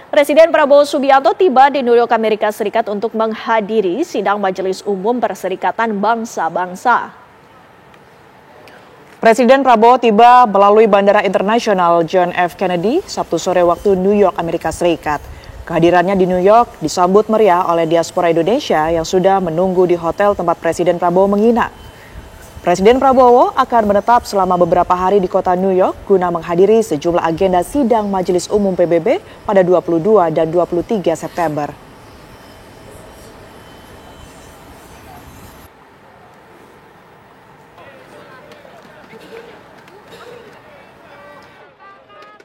Presiden Prabowo Subianto tiba di New York, Amerika Serikat untuk menghadiri sidang Majelis Umum Perserikatan Bangsa-Bangsa. Presiden Prabowo tiba melalui Bandara Internasional John F. Kennedy Sabtu sore waktu New York, Amerika Serikat. Kehadirannya di New York disambut meriah oleh diaspora Indonesia yang sudah menunggu di hotel tempat Presiden Prabowo menginap. Presiden Prabowo akan menetap selama beberapa hari di kota New York guna menghadiri sejumlah agenda sidang Majelis Umum PBB pada 22 dan 23 September.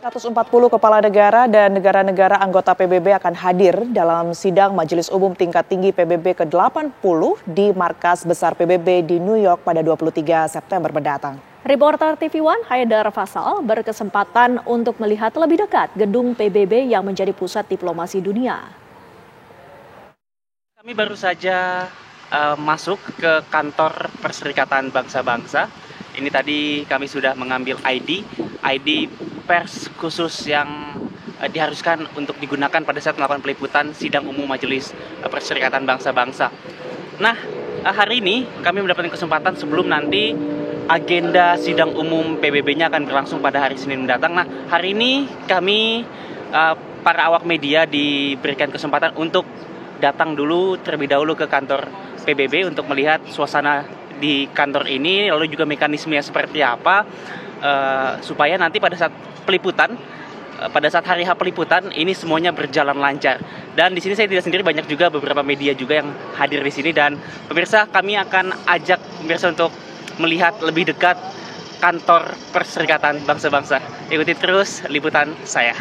...140 kepala negara dan negara-negara anggota PBB akan hadir dalam sidang Majelis Umum Tingkat Tinggi PBB ke-80 di Markas Besar PBB di New York pada 23 September mendatang. Reporter TV One Haidar Faisal berkesempatan untuk melihat lebih dekat gedung PBB yang menjadi pusat diplomasi dunia. Kami baru saja masuk ke kantor Perserikatan Bangsa-Bangsa. Ini tadi kami sudah mengambil ID pers khusus yang diharuskan untuk digunakan pada saat melakukan peliputan sidang umum Majelis Perserikatan Bangsa-Bangsa. Nah, hari ini kami mendapatkan kesempatan sebelum nanti agenda sidang umum PBB-nya akan berlangsung pada hari Senin mendatang. Nah, hari ini kami para awak media diberikan kesempatan untuk datang dulu terlebih dahulu ke kantor PBB untuk melihat suasana di kantor ini, lalu juga mekanismenya seperti apa, supaya nanti pada saat peliputan, pada saat hari H peliputan ini semuanya berjalan lancar. Dan di sini saya tidak sendiri, banyak juga beberapa media juga yang hadir di sini. Dan pemirsa, kami akan ajak pemirsa untuk melihat lebih dekat kantor Perserikatan Bangsa-Bangsa. Ikuti terus liputan saya.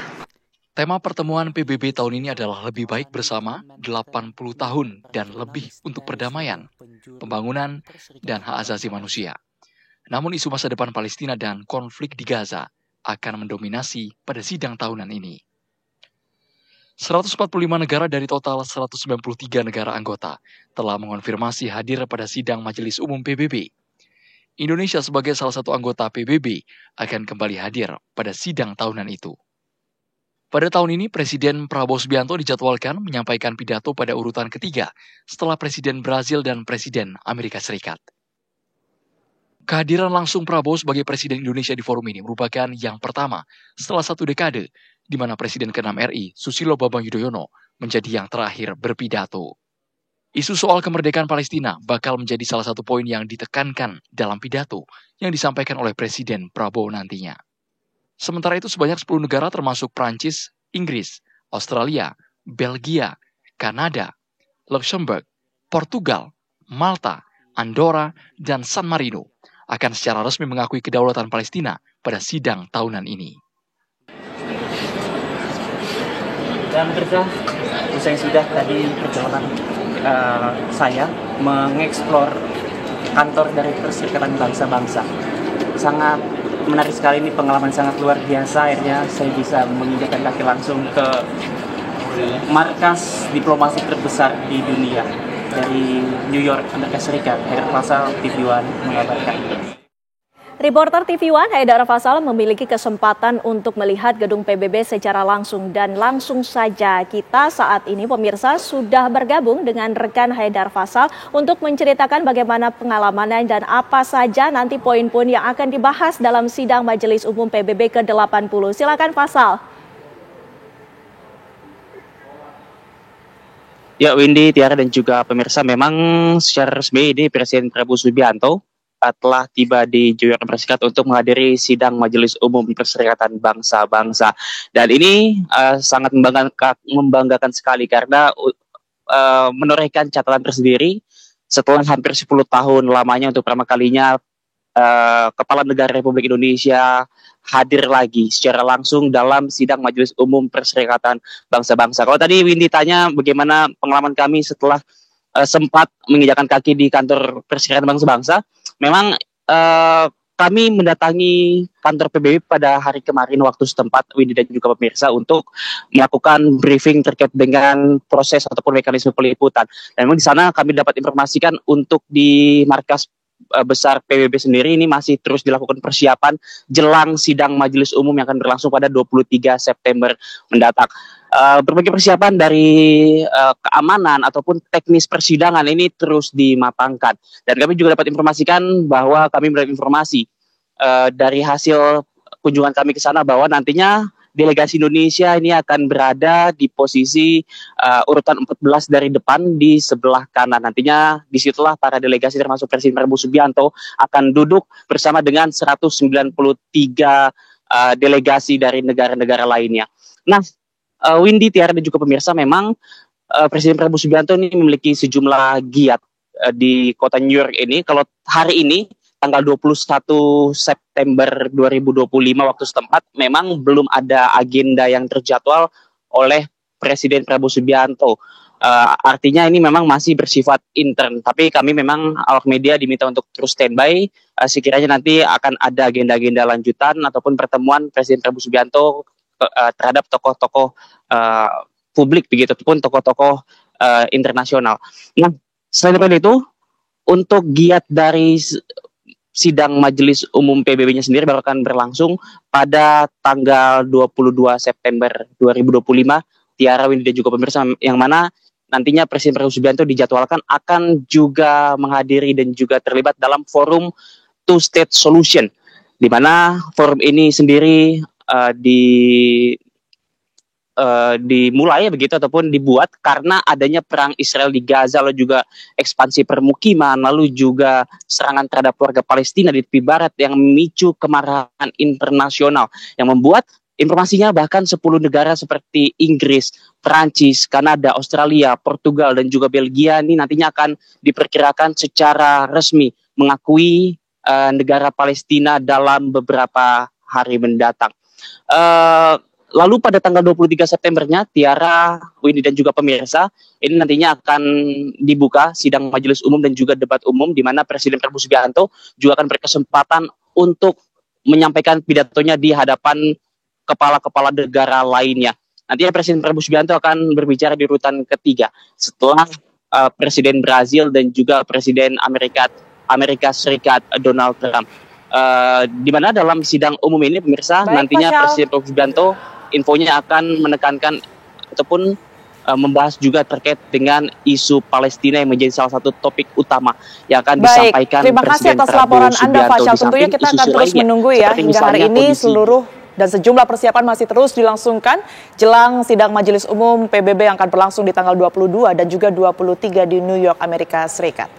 Tema pertemuan PBB tahun ini adalah lebih baik bersama, 80 tahun dan lebih untuk perdamaian, pembangunan, dan hak asasi manusia. Namun isu masa depan Palestina dan konflik di Gaza akan mendominasi pada sidang tahunan ini. 145 negara dari total 193 negara anggota telah mengonfirmasi hadir pada sidang Majelis Umum PBB. Indonesia sebagai salah satu anggota PBB akan kembali hadir pada sidang tahunan itu. Pada tahun ini, Presiden Prabowo Subianto dijadwalkan menyampaikan pidato pada urutan ketiga setelah Presiden Brazil dan Presiden Amerika Serikat. Kehadiran langsung Prabowo sebagai Presiden Indonesia di forum ini merupakan yang pertama setelah satu dekade di mana Presiden ke-6 RI, Susilo Bambang Yudhoyono, menjadi yang terakhir berpidato. Isu soal kemerdekaan Palestina bakal menjadi salah satu poin yang ditekankan dalam pidato yang disampaikan oleh Presiden Prabowo nantinya. Sementara itu sebanyak 10 negara termasuk Prancis, Inggris, Australia, Belgia, Kanada, Luxembourg, Portugal, Malta, Andorra, dan San Marino akan secara resmi mengakui kedaulatan Palestina pada sidang tahunan ini. Dan pemirsa, usai sudah tadi perjalanan saya mengeksplor kantor dari Perserikatan Bangsa-Bangsa. Sangat menarik sekali, ini pengalaman sangat luar biasa. Akhirnya saya bisa menginjakkan kaki langsung ke markas diplomasi terbesar di dunia dari New York, Amerika Serikat. Haidar Faisal, TV One mengabarkan. Reporter TV One Haidar Faisal memiliki kesempatan untuk melihat gedung PBB secara langsung. Dan langsung saja kita saat ini pemirsa sudah bergabung dengan rekan Haidar Faisal untuk menceritakan bagaimana pengalamannya dan apa saja nanti poin-poin yang akan dibahas dalam sidang Majelis Umum PBB ke-80. Silakan Faisal. Ya, Windy, Tiara, dan juga pemirsa, memang secara resmi ini Presiden Prabowo Subianto telah tiba di New York Amerika Serikat untuk menghadiri sidang Majelis Umum Perserikatan Bangsa-Bangsa. Dan ini sangat membanggakan sekali karena menorehkan catatan tersendiri setelah hampir 10 tahun lamanya untuk pertama kalinya Kepala Negara Republik Indonesia hadir lagi secara langsung dalam sidang Majelis Umum Perserikatan Bangsa-Bangsa. Kalau tadi Windy tanya bagaimana pengalaman kami setelah sempat menginjakkan kaki di kantor Perserikatan Bangsa-Bangsa, memang kami mendatangi kantor PBB pada hari kemarin waktu setempat, Windy dan juga pemirsa, untuk melakukan briefing terkait dengan proses ataupun mekanisme peliputan. Dan memang di sana kami dapat informasikan untuk di markas Besar PBB sendiri ini masih terus dilakukan persiapan jelang sidang Majelis Umum yang akan berlangsung pada 23 September mendatang. Berbagai persiapan dari keamanan ataupun teknis persidangan ini terus dimatangkan. Dan kami juga dapat informasikan bahwa kami mendapat informasi dari hasil kunjungan kami ke sana bahwa nantinya delegasi Indonesia ini akan berada di posisi urutan 14 dari depan di sebelah kanan. Nantinya disitulah para delegasi termasuk Presiden Prabowo Subianto akan duduk bersama dengan 193 delegasi dari negara-negara lainnya. Nah, Windy, Tiara dan juga pemirsa, memang Presiden Prabowo Subianto ini memiliki sejumlah giat di kota New York ini. Kalau hari ini tanggal 21 September 2025 waktu setempat memang belum ada agenda yang terjadwal oleh Presiden Prabowo Subianto. Artinya ini memang masih bersifat intern, tapi kami memang awak media diminta untuk terus standby. Sekiranya nanti akan ada agenda-agenda lanjutan ataupun pertemuan Presiden Prabowo Subianto terhadap tokoh-tokoh publik begitu ataupun tokoh-tokoh internasional. Nah, selain itu, untuk giat dari sidang Majelis Umum PBB-nya sendiri baru akan berlangsung pada tanggal 22 September 2025. Tiara, Windy dan juga pemirsa, yang mana nantinya Presiden Prabowo Subianto dijadwalkan akan juga menghadiri dan juga terlibat dalam forum Two State Solution, di mana forum ini sendiri dimulai begitu ataupun dibuat karena adanya perang Israel di Gaza, lalu juga ekspansi permukiman, lalu juga serangan terhadap warga Palestina di tepi barat yang memicu kemarahan internasional yang membuat informasinya bahkan 10 negara seperti Inggris, Perancis, Kanada, Australia, Portugal dan juga Belgia ini nantinya akan diperkirakan secara resmi mengakui negara Palestina dalam beberapa hari mendatang. Lalu pada tanggal 23 Septembernya, Tiara, Windy dan juga pemirsa, ini nantinya akan dibuka sidang Majelis Umum dan juga debat umum, di mana Presiden Prabowo Subianto juga akan berkesempatan untuk menyampaikan pidatonya di hadapan kepala-kepala negara lainnya. Nantinya Presiden Prabowo Subianto akan berbicara di urutan ketiga, setelah Presiden Brazil dan juga Presiden Amerika Serikat Donald Trump. Di mana dalam sidang umum ini, pemirsa, nantinya Presiden Prabowo Subianto infonya akan menekankan ataupun membahas juga terkait dengan isu Palestina yang menjadi salah satu topik utama yang akan disampaikan terima kasih atas laporan Anda, Fasyal. Tentunya kita akan terus menunggu ya hingga hari ini seluruh dan sejumlah persiapan masih terus dilangsungkan jelang sidang Majelis Umum PBB yang akan berlangsung di tanggal 22 dan juga 23 di New York, Amerika Serikat.